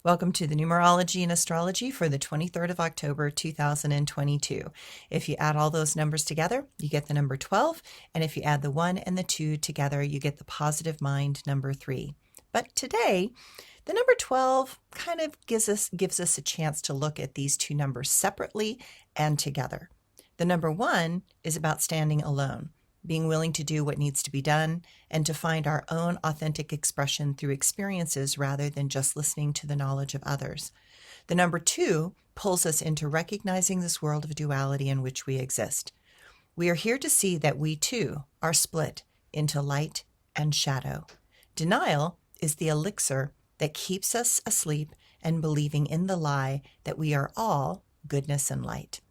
Welcome to the Numerology and Astrology for the 23rd of October, 2022. If you add all those numbers together, you get the number 12. And if you add the 1 and the 2 together, you get the positive mind number 3. But today, the number 12 kind of gives us a chance to look at these two numbers separately and together. The number 1 is about standing alone, being willing to do what needs to be done, and to find our own authentic expression through experiences rather than just listening to the knowledge of others. The number 2 pulls us into recognizing this world of duality in which we exist. We are here to see that we too are split into light and shadow. Denial is the elixir that keeps us asleep and believing in the lie that we are all goodness and light.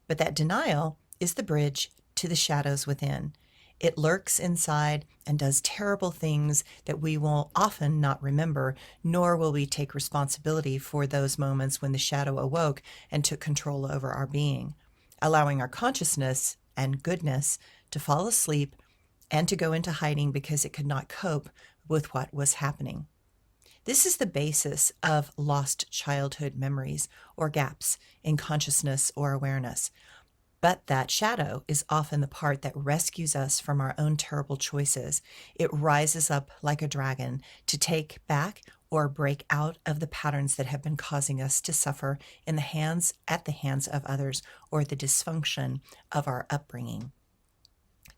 But that denial is the bridge to the shadows within. It lurks inside and does terrible things that we will often not remember, nor will we take responsibility for those moments when the shadow awoke and took control over our being, allowing our consciousness and goodness to fall asleep and to go into hiding because it could not cope with what was happening. This is the basis of lost childhood memories or gaps in consciousness or awareness. But that shadow is often the part that rescues us from our own terrible choices. It rises up like a dragon to take back or break out of the patterns that have been causing us to suffer at the hands of others, or the dysfunction of our upbringing.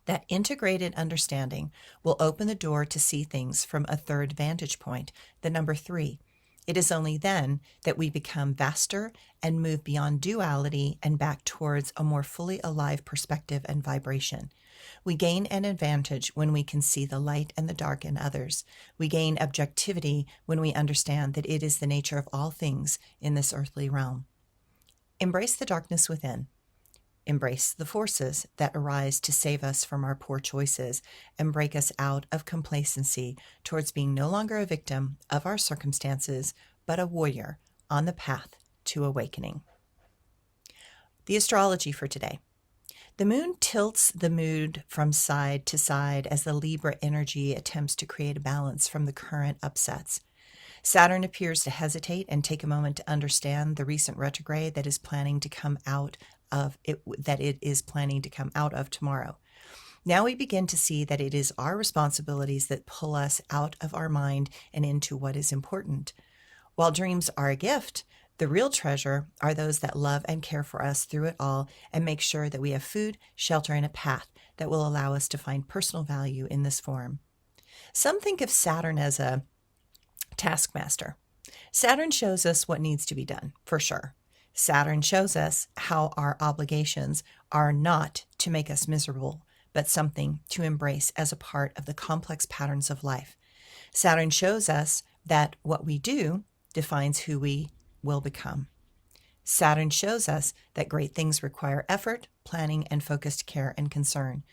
That integrated understanding will open the door to see things from a third vantage point, the number 3. It is only then that we become vaster and move beyond duality and back towards a more fully alive perspective and vibration. We gain an advantage when we can see the light and the dark in others. We gain objectivity when we understand that it is the nature of all things in this earthly realm. Embrace the darkness within. Embrace the forces that arise to save us from our poor choices and break us out of complacency towards being no longer a victim of our circumstances, but a warrior on the path to awakening. The astrology for today. The moon tilts the mood from side to side as the Libra energy attempts to create a balance from the current upsets. Saturn appears to hesitate and take a moment to understand the recent retrograde that it is planning to come out of tomorrow. Now we begin to see that it is our responsibilities that pull us out of our mind and into what is important. While dreams are a gift, the real treasure are those that love and care for us through it all and make sure that we have food, shelter, and a path that will allow us to find personal value in this form. Some think of Saturn as a taskmaster. Saturn shows us what needs to be done, for sure. Saturn shows us how our obligations are not to make us miserable, but something to embrace as a part of the complex patterns of life. Saturn shows us that what we do defines who we will become. Saturn shows us that great things require effort, planning, and focused care and concern.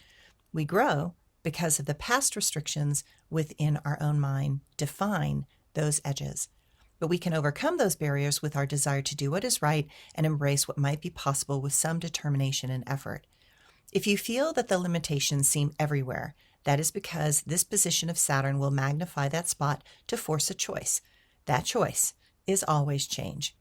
We grow because of the past restrictions within our own mind define those edges. But we can overcome those barriers with our desire to do what is right and embrace what might be possible with some determination and effort. If you feel that the limitations seem everywhere, that is because this position of Saturn will magnify that spot to force a choice. That choice is always change.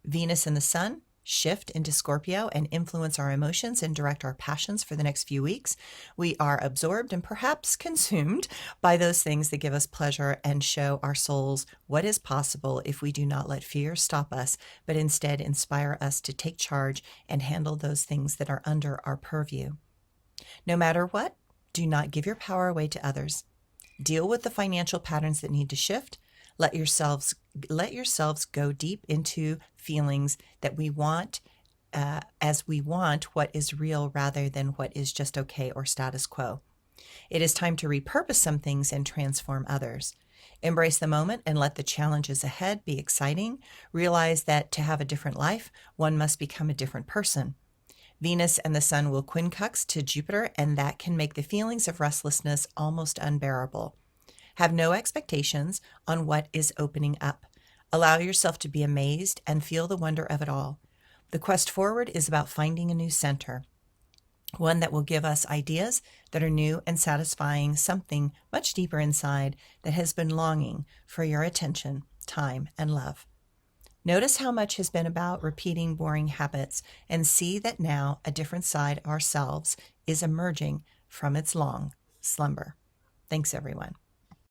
Venus and the Sun shift into Scorpio and influence our emotions and direct our passions for the next few weeks. We are absorbed and perhaps consumed by those things that give us pleasure and show our souls what is possible if we do not let fear stop us, but instead inspire us to take charge and handle those things that are under our purview. No matter what, do not give your power away to others. Deal with the financial patterns that need to shift. Let yourselves go deep into feelings that we want, as we want what is real rather than what is just okay or status quo. It is time to repurpose some things and transform others. Embrace the moment and let the challenges ahead be exciting. Realize that to have a different life, one must become a different person. Venus and the Sun will quincunx to Jupiter, and that can make the feelings of restlessness almost unbearable. Have no expectations on what is opening up. Allow yourself to be amazed and feel the wonder of it all. The quest forward is about finding a new center, one that will give us ideas that are new and satisfying, something much deeper inside that has been longing for your attention time, and love. Notice how much has been about repeating boring habits and see that now a different side of ourselves is emerging from its long slumber. Thanks, everyone.